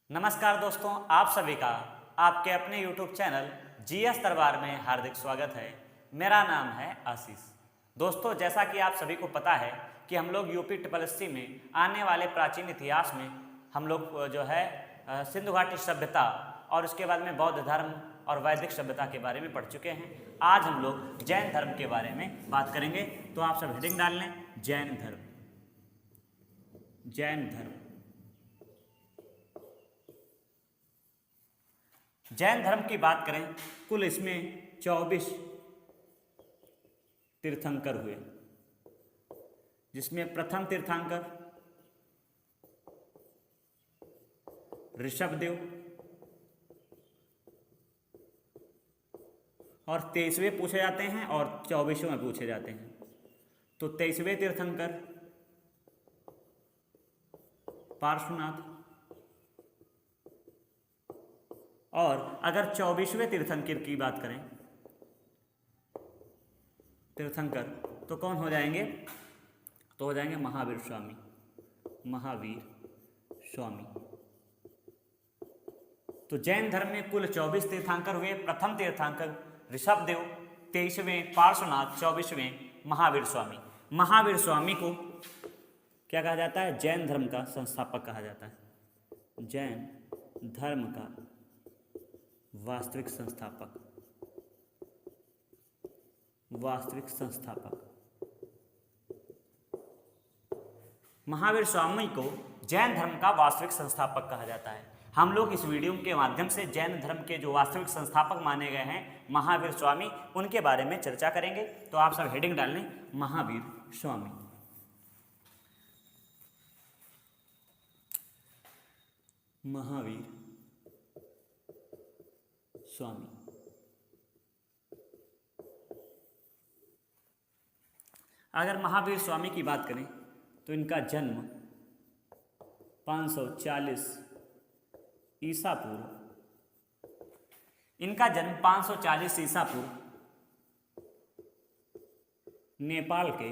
नमस्कार दोस्तों, आप सभी का आपके अपने YouTube चैनल जीएस दरबार में हार्दिक स्वागत है। मेरा नाम है आशीष। दोस्तों, जैसा कि आप सभी को पता है कि हम लोग यूपी ट्रिपल एससी में आने वाले प्राचीन इतिहास में हम लोग जो है सिंधु घाटी सभ्यता और उसके बाद में बौद्ध धर्म और वैदिक सभ्यता के बारे में पढ़ चुके हैं। आज हम लोग जैन धर्म के बारे में बात करेंगे। तो आप सब हेडिंग डाल लें, जैन धर्म। जैन धर्म, जैन धर्म की बात करें, कुल इसमें 24 तीर्थंकर हुए, जिसमें प्रथम तीर्थंकर ऋषभदेव और 23वें पूछे जाते हैं और 24वें पूछे जाते हैं। तो 23वें तीर्थंकर पार्श्वनाथ, और अगर 24वें तीर्थंकर की बात करें तीर्थंकर, तो कौन हो जाएंगे? तो हो जाएंगे महावीर स्वामी। महावीर स्वामी। तो जैन धर्म में कुल 24 तीर्थंकर हुए। प्रथम तीर्थंकर ऋषभदेव, 23वें पार्श्वनाथ, 24वें महावीर स्वामी। महावीर स्वामी को क्या कहा जाता है? जैन धर्म का संस्थापक कहा जाता है। जैन धर्म का वास्तविक संस्थापक। वास्तविक संस्थापक महावीर स्वामी को जैन धर्म का वास्तविक संस्थापक कहा जाता है। हम लोग इस वीडियो के माध्यम से जैन धर्म के जो वास्तविक संस्थापक माने गए हैं महावीर स्वामी, उनके बारे में चर्चा करेंगे। तो आप सब हेडिंग डाल लें, महावीर स्वामी। महावीर स्वामी। अगर महावीर स्वामी की बात करें तो इनका जन्म 540 ईसा पूर्व, इनका जन्म 540 ईसा पूर्व नेपाल के,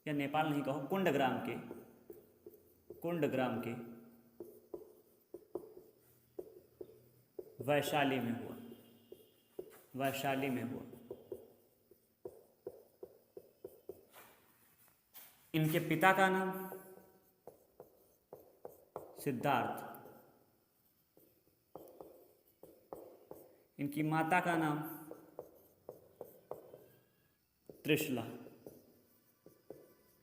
या नेपाल नहीं कहो, कुंडग्राम के वैशाली में हुआ। वैशाली में हुआ। इनके पिता का नाम सिद्धार्थ, इनकी माता का नाम त्रिशला।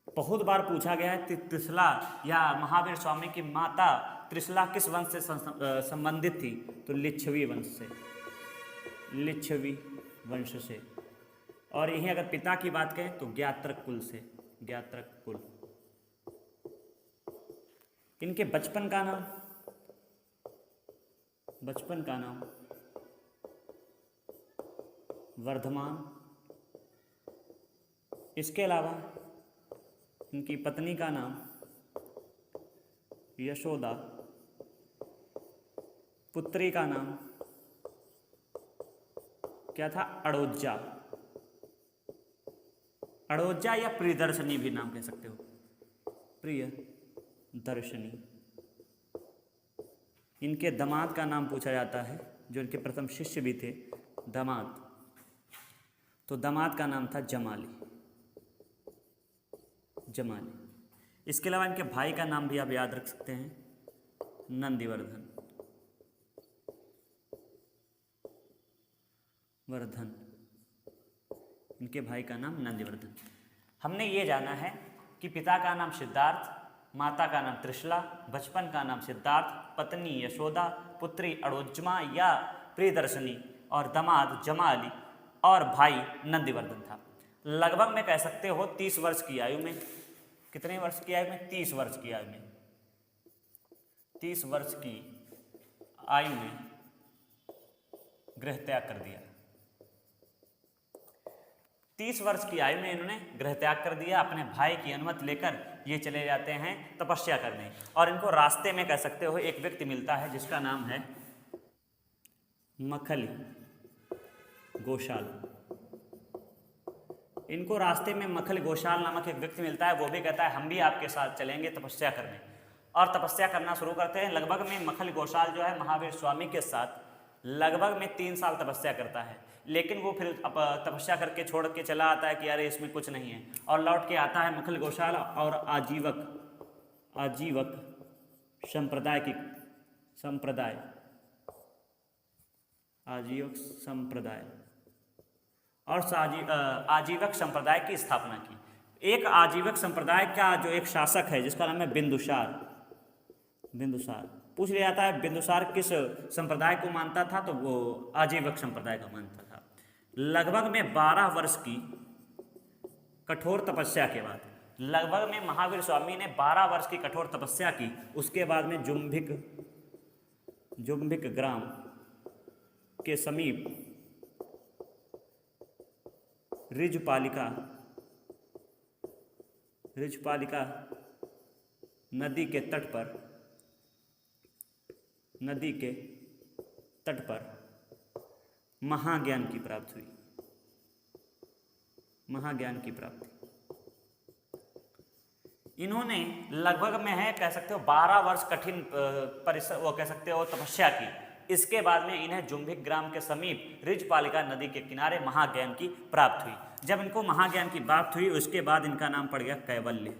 बहुत बार पूछा गया है त्रिशला या महावीर स्वामी की माता त्रिशला किस वंश से संबंधित थी? तो लिच्छवी वंश से। लिच्छवी वंश से। और यहीं अगर पिता की बात करें तो ज्ञात्रक कुल से। ज्ञात्रक कुल। इनके बचपन का नाम वर्धमान। इसके अलावा इनकी पत्नी का नाम यशोदा। पुत्री का नाम क्या था? अड़ोजा। अड़ोजा या प्रियदर्शनी भी नाम कह सकते हो। प्रियदर्शनी। इनके दामाद का नाम पूछा जाता है, जो इनके प्रथम शिष्य भी थे, दामाद। तो दामाद का नाम था जमाली। जमाली। इसके अलावा इनके भाई का नाम भी आप याद रख सकते हैं, नंदिवर्धन। वर्धन। इनके भाई का नाम नंदिवर्धन। हमने ये जाना है कि पिता का नाम सिद्धार्थ, माता का नाम त्रिशला, बचपन का नाम सिद्धार्थ, पत्नी यशोदा, पुत्री अड़ोजमा या प्रियदर्शनी, और दामाद जमाली, और भाई नंदिवर्धन था। लगभग मैं कह सकते हो 30 वर्ष की आयु में। कितने वर्ष की आयु में? 30 वर्ष की आयु में। 30 वर्ष की आयु में गृह त्याग कर दिया। 30 वर्ष की आयु में इन्होंने गृह त्याग कर दिया। अपने भाई की अनुमति लेकर ये चले जाते हैं तपस्या करने। और इनको रास्ते में कह सकते हो एक व्यक्ति मिलता है जिसका नाम है मखली गोशाल। इनको रास्ते में मखल गोशाल नामक एक व्यक्ति मिलता है। वो भी कहता है हम भी आपके साथ चलेंगे तपस्या करने। और तपस्या करना शुरू करते हैं। लगभग में मखल गोसाल जो है महावीर स्वामी के साथ लगभग में 3 साल तपस्या करता है, लेकिन वो फिर तपस्या करके छोड़ के चला आता है कि अरे इसमें कुछ नहीं है, और लौट के आता है मखल गोसाल और आजीवक आजीवक संप्रदाय की स्थापना की। एक आजीवक संप्रदाय का जो एक शासक है जिसका नाम है बिंदुसार, पूछ लिया जाता है बिंदुसार किस संप्रदाय को मानता था, तो वो आजीवक संप्रदाय को मानता था। लगभग में 12 वर्ष की कठोर तपस्या के बाद, लगभग में महावीर स्वामी ने 12 वर्ष की कठोर तपस्या की, उसके बाद में जुम्भिक ग्राम के समीप ऋजपालिका नदी के तट पर महाज्ञान की प्राप्ति। इन्होंने लगभग में है कह सकते हो 12 वर्ष कठिन परिश्रम वो कह सकते हो तपस्या की। इसके बाद में इन्हें जुम्भिक ग्राम के समीप ऋजपालिका नदी के किनारे महाज्ञान की प्राप्त हुई। जब इनको महाज्ञान की प्राप्त हुई उसके बाद इनका नाम पड़ गया कैवल्य।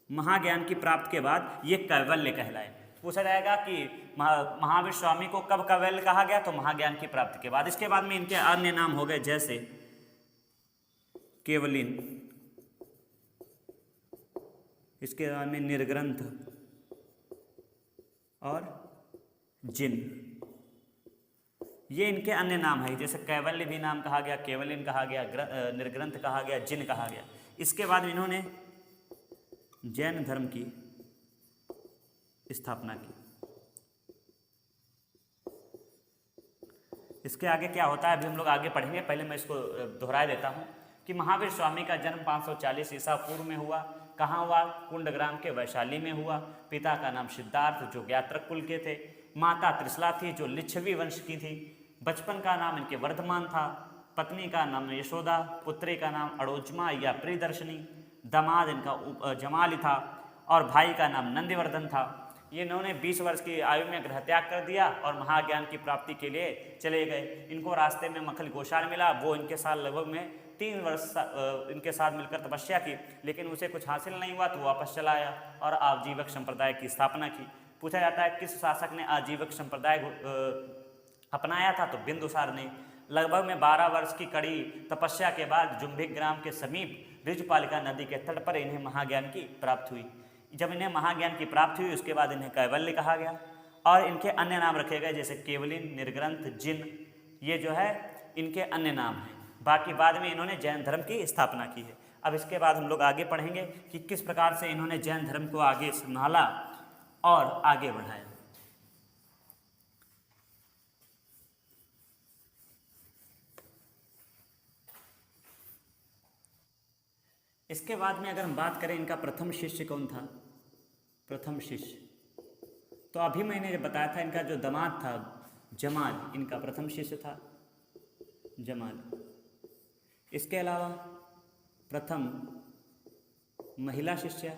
महाज्ञान की प्राप्त के बाद ये कैवल्य कहलाए। पूछा जाएगा कि महावीर स्वामी को कब कैवल्य कहा गया, तो महाज्ञान की प्राप्ति के बाद। इसके बाद में इनके अन्य नाम हो गए जैसे केवलिन, इसके बाद में निर्ग्रंथ और जिन, ये इनके अन्य नाम है। जैसे कैवल्य भी नाम कहा गया, केवलिन कहा गया, निर्ग्रंथ कहा गया, जिन कहा गया। इसके बाद इन्होंने जैन धर्म की स्थापना की। इसके आगे क्या होता है अभी हम लोग आगे पढ़ेंगे, पहले मैं इसको दोहरा देता हूँ कि महावीर स्वामी का जन्म 540 ईसा पूर्व में हुआ। कहाँ हुआ? कुंडग्राम के वैशाली में हुआ। पिता का नाम सिद्धार्थ जो ज्ञात्रक कुल के थे, माता त्रिशला थी जो लिच्छवी वंश की थी। बचपन का नाम इनके वर्धमान था, पत्नी का नाम यशोदा, पुत्री का नाम अड़ोजमा या प्रियदर्शनी, दामाद इनका जमाली था और भाई का नाम नंदिवर्धन था। ये इन्होंने 20 वर्ष की आयु में गृह त्याग कर दिया और महाज्ञान की प्राप्ति के लिए चले गए। इनको रास्ते में मखल गोसाल मिला, वो इनके साथ लगभग में 3 वर्ष इनके साथ मिलकर तपस्या की, लेकिन उसे कुछ हासिल नहीं हुआ तो वापस चला आया और आजीवक संप्रदाय की स्थापना की। पूछा जाता है किस शासक ने आजीवक संप्रदाय अपनाया था, तो बिंदुसार ने। लगभग में 12 वर्ष की कड़ी तपस्या के बाद जुम्भिक ग्राम के समीप ऋजपालिका नदी के तट पर इन्हें महाज्ञान की प्राप्त हुई। जब इन्हें महाज्ञान की प्राप्ति हुई उसके बाद इन्हें कैवल्य कहा गया और इनके अन्य नाम रखे गए जैसे केवलिन, निर्ग्रंथ, जिन, ये जो है इनके अन्य नाम हैं। बाकी बाद में इन्होंने जैन धर्म की स्थापना की है। अब इसके बाद हम लोग आगे पढ़ेंगे कि किस प्रकार से इन्होंने जैन धर्म को आगे संभाला और आगे बढ़ाया। इसके बाद में अगर हम बात करें इनका प्रथम शिष्य कौन था, प्रथम शिष्य, तो अभी मैंने बताया था इनका जो दामाद था जमाल, इनका प्रथम शिष्य था जमाल। इसके अलावा प्रथम महिला शिष्य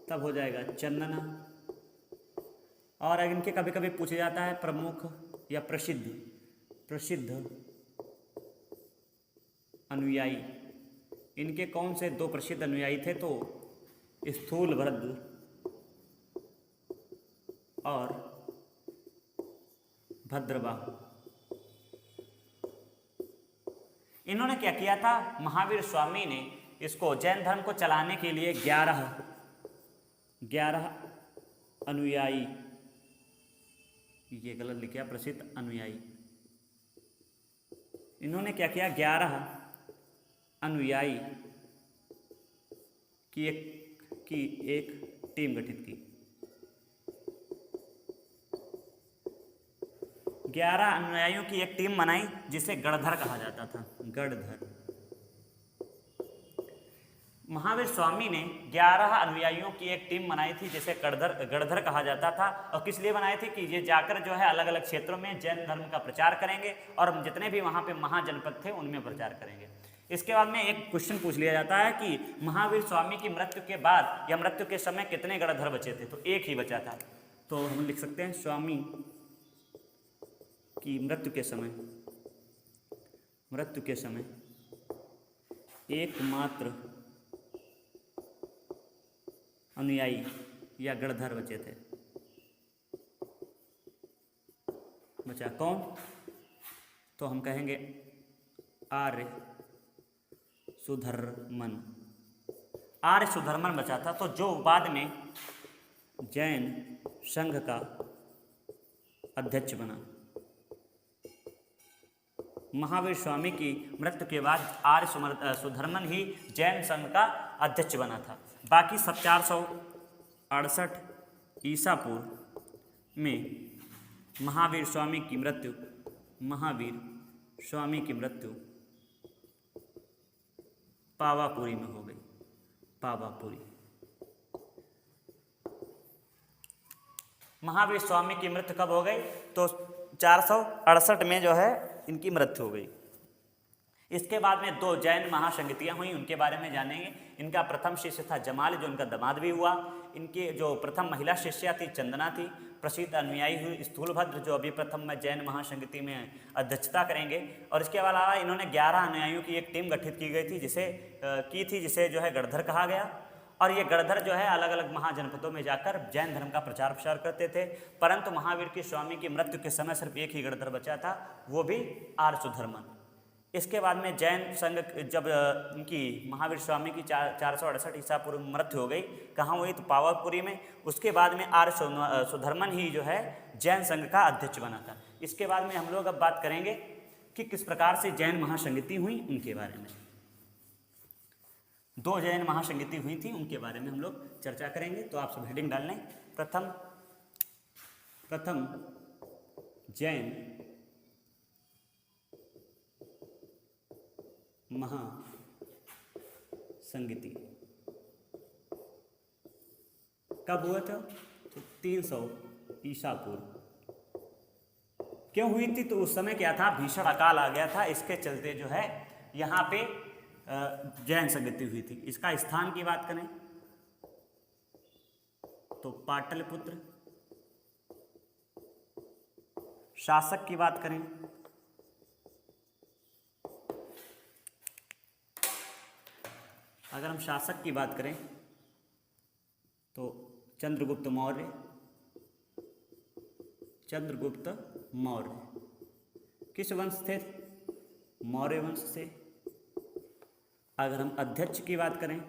तब हो जाएगा चंदना। और इनके कभी कभी पूछा जाता है प्रमुख या प्रसिद्ध अनुयायी, इनके कौन से 2 प्रसिद्ध अनुयायी थे, तो स्थूलभद्र और भद्रबाहु। इन्होंने क्या किया था, महावीर स्वामी ने इसको जैन धर्म को चलाने के लिए 11 अनुयायी, ये गलत लिखा, प्रसिद्ध अनुयायी। इन्होंने क्या किया, 11 अनुयायी की एक टीम गठित की। 11 अनुयायियों की एक टीम बनाई जिसे गणधर कहा जाता था, गणधर। महावीर स्वामी ने 11 अनुयायियों की एक टीम बनाई थी जिसे गणधर कहा जाता था। और किस लिए बनाए थे कि ये जाकर जो है अलग अलग क्षेत्रों में जैन धर्म का प्रचार करेंगे और जितने भी वहाँ पे महाजनपद थे उनमें प्रचार करेंगे। इसके बाद में एक क्वेश्चन पूछ लिया जाता है कि महावीर स्वामी की मृत्यु के बाद या मृत्यु के समय कितने गणधर बचे थे, तो एक ही बचा था। तो हम लिख सकते हैं स्वामी की मृत्यु के समय एकमात्र अनुयायी या गणधर बचे थे। बचा कौन? तो हम कहेंगे आर्य सुधर्मन बचा था। तो जो बाद में जैन संघ का अध्यक्ष बना। महावीर स्वामी की मृत्यु के बाद आर्य सुधर्मन ही जैन संघ का अध्यक्ष बना था। बाकी सब 468 ईसा पूर्व में महावीर स्वामी की मृत्यु पावापुरी में हो गई। पावापुरी। महावीर स्वामी की मृत्यु कब हो गई? तो 468 में जो है इनकी मृत्यु हो गई। इसके बाद में 2 जैन महासंगतियाँ हुई, उनके बारे में जानेंगे। इनका प्रथम शिष्य था जमाल, जो उनका दामाद भी हुआ। इनके जो प्रथम महिला शिष्या थी चंदना थी। प्रसिद्ध अनुयायी हुई स्थूलभद्र, जो अभी प्रथम में जैन महासंगति में अध्यक्षता करेंगे। और इसके अलावा इन्होंने 11 अनुयायियों की एक टीम गठित की गई थी, जिसे जो है गणधर कहा गया। और ये गणधर जो है अलग अलग महाजनपदों में जाकर जैन धर्म का प्रचार प्रसार करते थे। परंतु महावीर की स्वामी की मृत्यु के समय सिर्फ एक ही गणधर बचा था, वो भी आर्य सुधर्मन। इसके बाद में जैन संघ जब इनकी महावीर स्वामी की 468 ईसा पूर्व मृत्यु हो गई, कहाँ हुई? तो पावापुरी में। उसके बाद में आर्य सुधर्मन ही जो है जैन संघ का अध्यक्ष बना था। इसके बाद में हम लोग अब बात करेंगे कि किस प्रकार से जैन महासंगति हुई, उनके बारे में। 2 जैन महासंगति हुई थी, उनके बारे में हम लोग चर्चा करेंगे। तो आप सब हेडिंग डाल लें। प्रथम जैन महासंगति कब हुआ था? तो 300 ईसा पूर्व। क्यों हुई थी? तो उस समय क्या था? भीषण अकाल आ गया था। इसके चलते जो है यहाँ पे जैन संगति हुई थी। इसका स्थान की बात करें तो पाटलिपुत्र। शासक की बात करें अगर हम शासक की बात करें तो चंद्रगुप्त मौर्य किस वंश थे? मौर्य वंश से। अगर हम अध्यक्ष की बात करें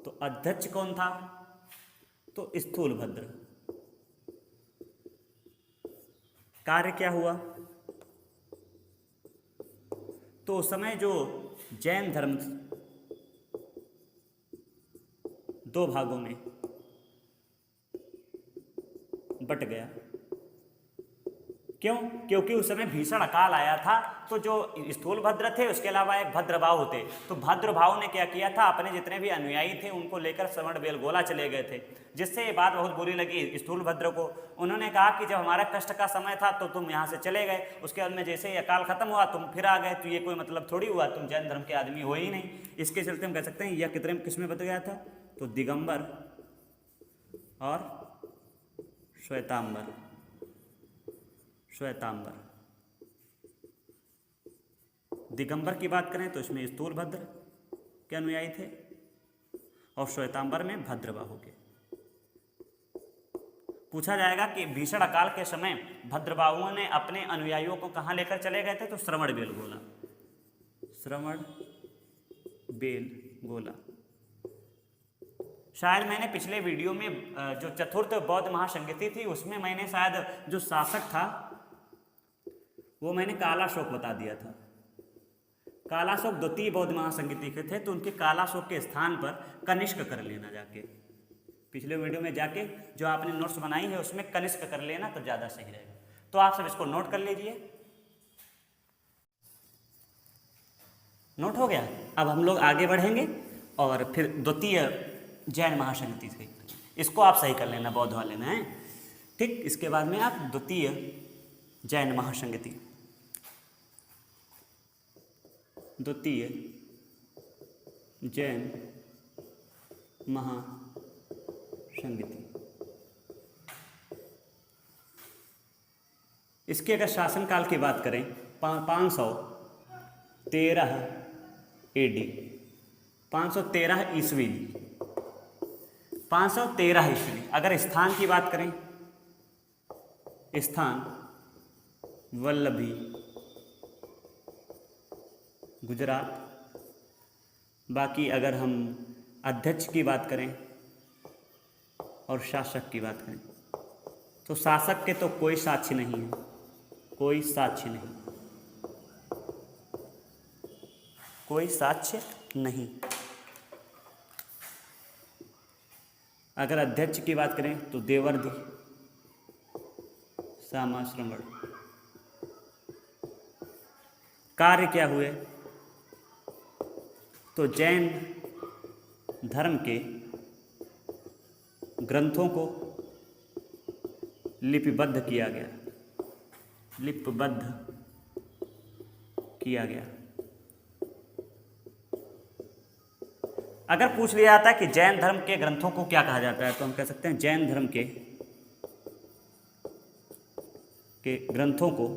तो अध्यक्ष कौन था? तो स्थूलभद्र। कार्य क्या हुआ? तो उस समय जो जैन धर्म 2 भागों में बट गया। क्यों? क्योंकि उस समय भीषण अकाल आया था। तो जो स्थूलभद्र थे, उसके अलावा एक भद्रभाव थे। तो भद्रभाव ने क्या किया था? अपने जितने भी अनुयायी थे उनको लेकर श्रवण बेलगोला चले गए थे, जिससे ये बात बहुत बुरी लगी स्थूलभद्र को। उन्होंने कहा कि जब हमारा कष्ट का समय था तो तुम यहाँ से चले गए, उसके बाद में जैसे ही अकाल खत्म हुआ तुम फिर आ गए, तो ये कोई मतलब थोड़ी हुआ, तुम जैन धर्म के आदमी हो ही नहीं। इसके चलते हम कह सकते हैं यह किस में बदल गया था? तो दिगंबर और श्वेतांबर। दिगंबर की बात करें तो इसमें स्थूलभद्र के अनुयायी थे और श्वेतांबर में भद्रबाहु के। पूछा जाएगा कि भीषण अकाल के समय भद्रबाहुओं ने अपने अनुयायियों को कहाँ लेकर चले गए थे? तो श्रवण बेलगोला। शायद मैंने पिछले वीडियो में जो चतुर्थ बौद्ध महासंगति थी उसमें मैंने शायद जो शासक था वो मैंने कालाशोक बता दिया था। कालाशोक द्वितीय बौद्ध महासंगति के थे, तो उनके कालाशोक के स्थान पर कनिष्क कर लेना। जाके पिछले वीडियो में जाके जो आपने नोट्स बनाई है उसमें कनिष्क कर लेना तो ज़्यादा सही रहेगा। तो आप सब इसको नोट कर लीजिए। नोट हो गया? अब हम लोग आगे बढ़ेंगे और फिर द्वितीय जैन महासंगति से इसको आप सही कर लेना बौद्ध वाले में, ठीक। इसके बाद में आप द्वितीय जैन महासंगति। द्वितीय जैन महासंगति। इसके अगर शासनकाल की बात करें 513 AD, 513 ईस्वी, 513 ईस्वी। अगर स्थान की बात करें, स्थान वल्लभी गुजरात। बाकी अगर हम अध्यक्ष की बात करें और शासक की बात करें तो शासक के तो कोई साक्ष्य नहीं है, कोई साक्ष्य नहीं, कोई साक्ष्य नहीं। अगर अध्यक्ष की बात करें तो देवर्धि सामाश्रमण। कार्य क्या हुए तो जैन धर्म के ग्रंथों को लिपिबद्ध किया गया, लिपिबद्ध किया गया। अगर पूछ लिया जाता है कि जैन धर्म के ग्रंथों को क्या कहा जाता है तो हम कह सकते हैं जैन धर्म के ग्रंथों को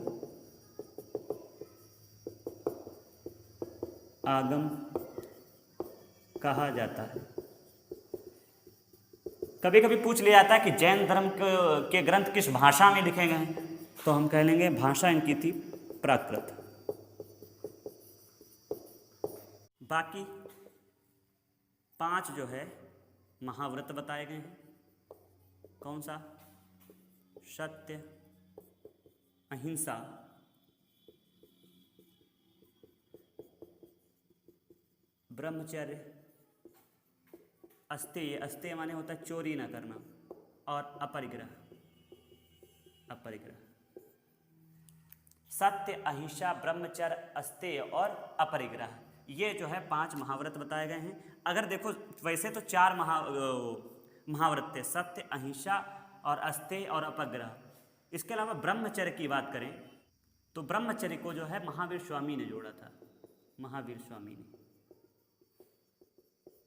आगम कहा जाता है। कभी कभी पूछ लिया जाता है कि जैन धर्म के ग्रंथ किस भाषा में लिखे गए हैं तो हम कह लेंगे भाषा इनकी थी प्राकृत। बाकी 5 जो है महाव्रत बताए गए हैं। कौन सा? सत्य, अहिंसा, ब्रह्मचर्य, अस्तेय, अस्तेय माने होता है चोरी ना करना, और अपरिग्रह, अपरिग्रह। सत्य, अहिंसा, ब्रह्मचर्य, अस्तेय और अपरिग्रह, ये जो है 5 महाव्रत बताए गए हैं। अगर देखो वैसे तो 4 महाव्रत थे, सत्य, अहिंसा और अस्तेय और अपरिग्रह। इसके अलावा ब्रह्मचर्य की बात करें तो ब्रह्मचर्य को जो है महावीर स्वामी ने जोड़ा था, महावीर स्वामी ने।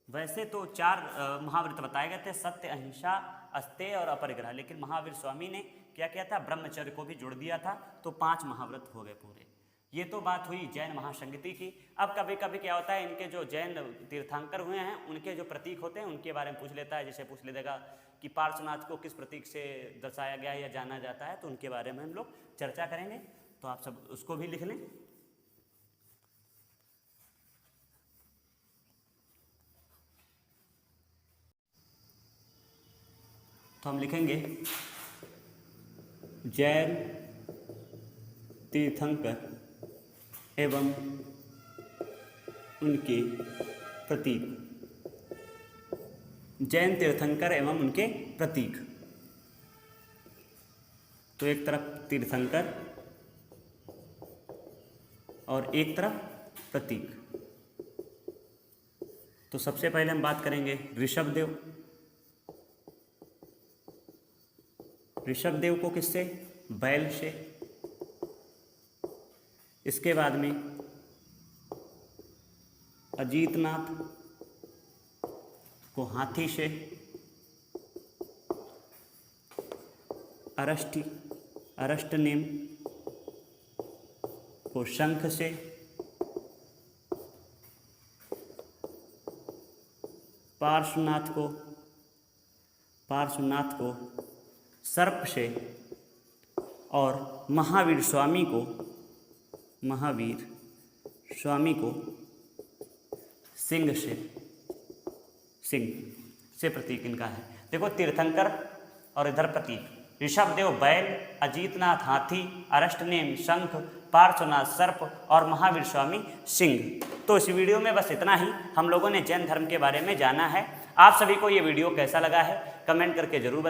वैसे तो 4 महाव्रत बताए गए थे, सत्य, अहिंसा, अस्तेय और अपरिग्रह, लेकिन महावीर स्वामी ने क्या किया था, ब्रह्मचर्य को भी जोड़ दिया था, तो 5 महाव्रत हो गए पूरे। ये तो बात हुई जैन महासंगति की। अब कभी कभी क्या होता है, इनके जो जैन तीर्थंकर हुए हैं उनके जो प्रतीक होते हैं उनके बारे में पूछ लेता है। जैसे पूछ लेगा कि पार्श्वनाथ को किस प्रतीक से दर्शाया गया है या जाना जाता है, तो उनके बारे में हम लोग चर्चा करेंगे, तो आप सब उसको भी लिख लें। तो हम लिखेंगे जैन तीर्थंकर एवं उनके प्रतीक, जैन तीर्थंकर एवं उनके प्रतीक। तो एक तरफ तीर्थंकर और एक तरफ प्रतीक। तो सबसे पहले हम बात करेंगे ऋषभदेव। ऋषभदेव को किससे? बैल से। इसके बाद में अजीतनाथ को हाथी से, अरष्टनेम को शंख से, पार्श्वनाथ को सर्प से, और महावीर स्वामी को सिंह से प्रतीक इनका है। देखो तीर्थंकर और इधर प्रतीक, ऋषभदेव बैल, अजीतनाथ हाथी, अरष्टनेम शंख, पार्श्वनाथ सर्प और महावीर स्वामी सिंह। तो इस वीडियो में बस इतना ही हम लोगों ने जैन धर्म के बारे में जाना है। आप सभी को ये वीडियो कैसा लगा है कमेंट करके जरूर बताएं।